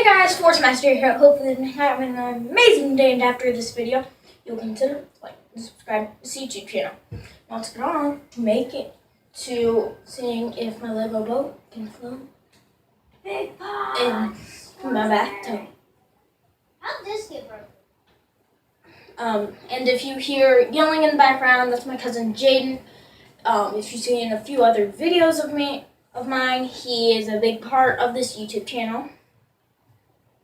guys, Force Master here. Hopefully you're having an amazing day, and after this video, you'll consider like and subscribe to this YouTube channel. Now let's get on, make it to seeing if my Lego boat can float Big pots. in my bathtub. How'd this get broken? And if you hear yelling in the background, that's my cousin Jaden. If you've seen a few other videos of mine, he is a big part of this YouTube channel.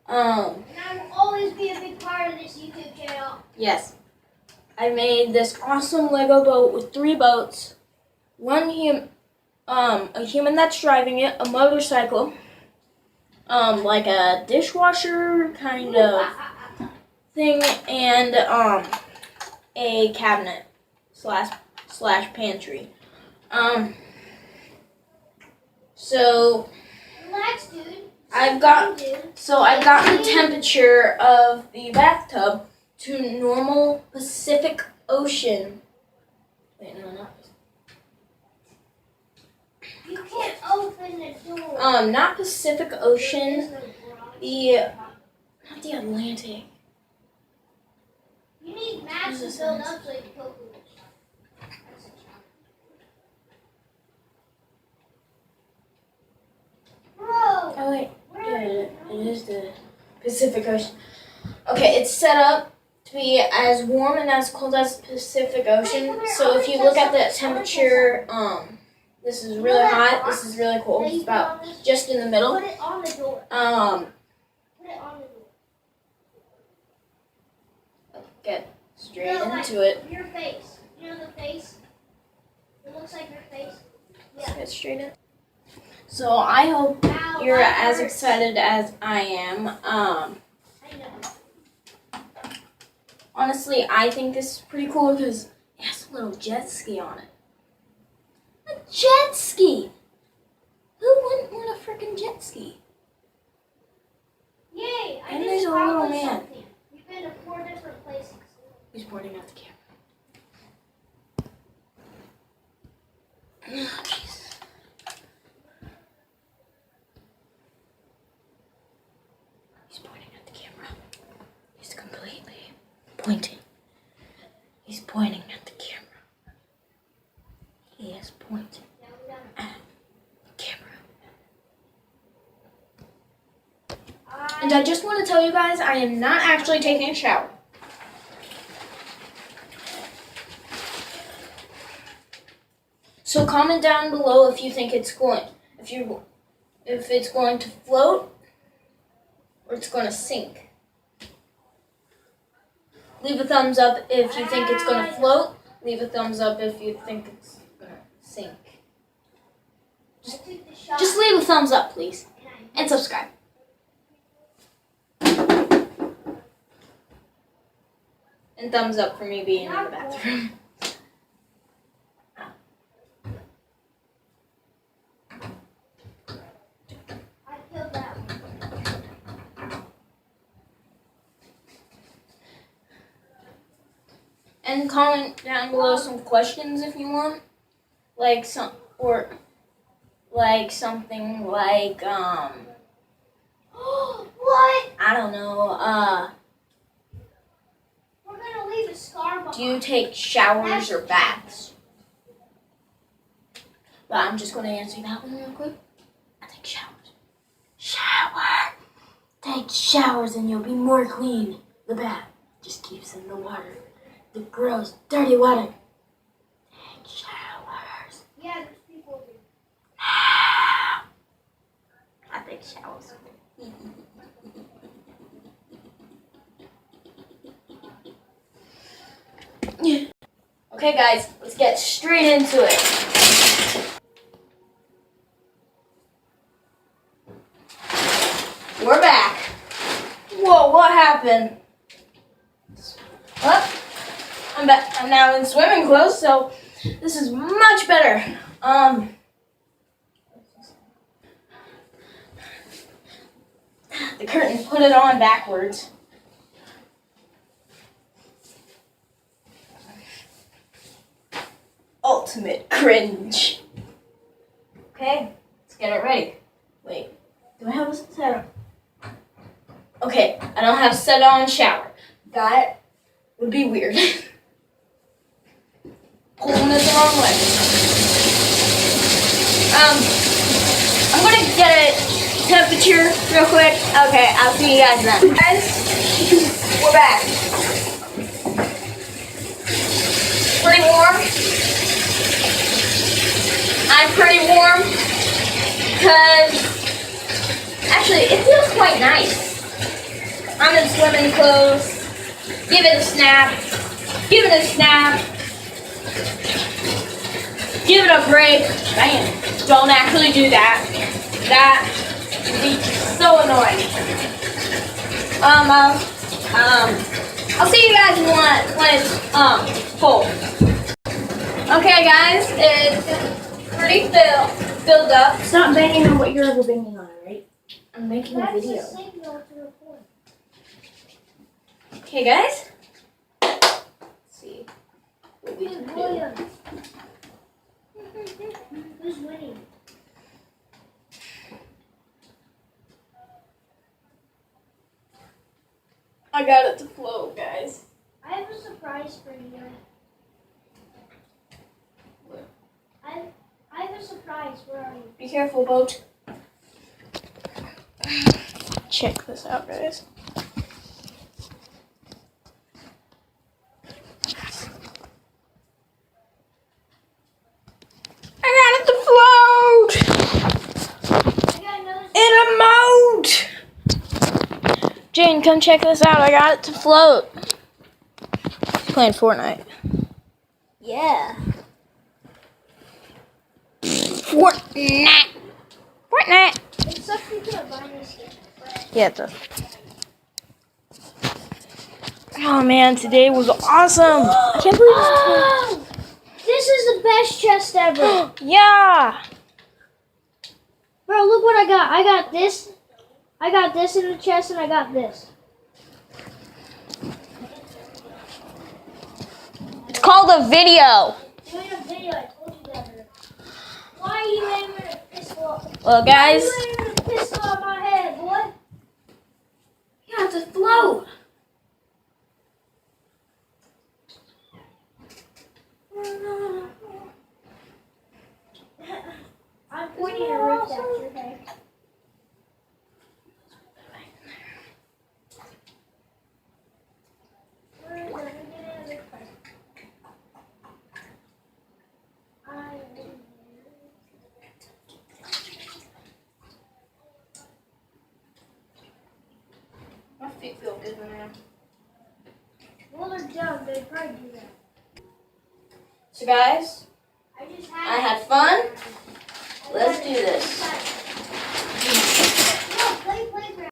And I will always be a big part of this YouTube channel. Yes. I made this awesome Lego boat with 3 boats. A human that's driving it, a motorcycle, like a dishwasher kind of thing, and a cabinet slash pantry. So Relax, dude. I've gotten the temperature of the bathtub to normal Pacific Ocean. Wait, no. You can't open the door. Not Pacific Ocean. Not the Atlantic. You need maps to build up so you can cope with it. Bro! Oh wait, it is the Pacific Ocean. Okay, it's set up to be as warm and as cold as the Pacific Ocean. So if you look at the temperature, this is really hot, this is really cold. It's about just in the middle. Put it on the door. Put it on the door. Get straight into it. Your face. You know the face? It looks like your face. Let's get straight in. So I hope you're as excited as I am. I know. Honestly, I think this is pretty cool because it has a little jet ski on it. A jet ski! Who wouldn't want a freaking jet ski? Yay! And there's a little man. We've been to 4 different places. He's pointing at the camera. Oh, jeez. He's pointing at the camera. He's completely pointing. He's pointing at the camera. He is pointing at the camera. And I just want to tell you guys, I am not actually taking a shower. So comment down below if you think it's going, if it's going to float or it's going to sink. Leave a thumbs up if you think it's going to float. Leave a thumbs up if you think it's going to sink. Just leave a thumbs up, please, and subscribe. And thumbs up for me being in the bathroom. And comment down below some questions if you want, something like What? I don't know. We're gonna leave a scar behind. Do you take showers or baths? But I'm just gonna answer that one real quick. I take showers. Shower. Take showers and you'll be more clean. The bath just keeps in the water. The gross, dirty water. Take showers. Yeah, there's people here. I take showers. Okay, guys, let's get straight into it. We're back. Whoa, what happened? Well, I'm back. I'm now in swimming clothes, so this is much better. The curtain, put it on backwards. Ultimate cringe. Okay, let's get it ready. Wait, do I have a setup? Okay, I don't have set on shower. That would be weird. Pulling it the wrong way. I'm gonna get a temperature real quick. Okay, I'll see you guys then. Guys, we're back. Pretty warm. I'm pretty warm because actually it feels quite nice. I'm in swimming clothes. Give it a snap. Give it a snap. Give it a break. Bam. Don't actually do that. That would be so annoying. I'll see you guys when it's full. Okay, guys, it's pretty filled up. Stop banging on what you're ever banging on, right? I'm making a That's video. the signal to record. Okay, guys. Let's see what we can do. William. Who's winning? I got it to float, guys. I have a surprise for you. What? I have a surprise. Where are you? Be careful, boat. Check this out, guys. I got it to float! I got another In a moat! Jane, come check this out. I got it to float. She's playing Fortnite. Yeah. Fortnite. Fortnite. It sucks you can't buy this game. Yeah, it does. Oh man, today was awesome. I can't believe Oh! This is the best chest ever. Yeah. Bro, look what I got. I got this. I got this in the chest and I got this. It's called a video. Doing a video, I told you that. Why are you aiming a pistol? Well, Why guys. are you aiming a pistol at my head, boy? You have to float. I'm pointing a rift at your head. My feet feel good now. Well, they're dumb. They probably do that. So, guys, I just I had fun. Let's do this.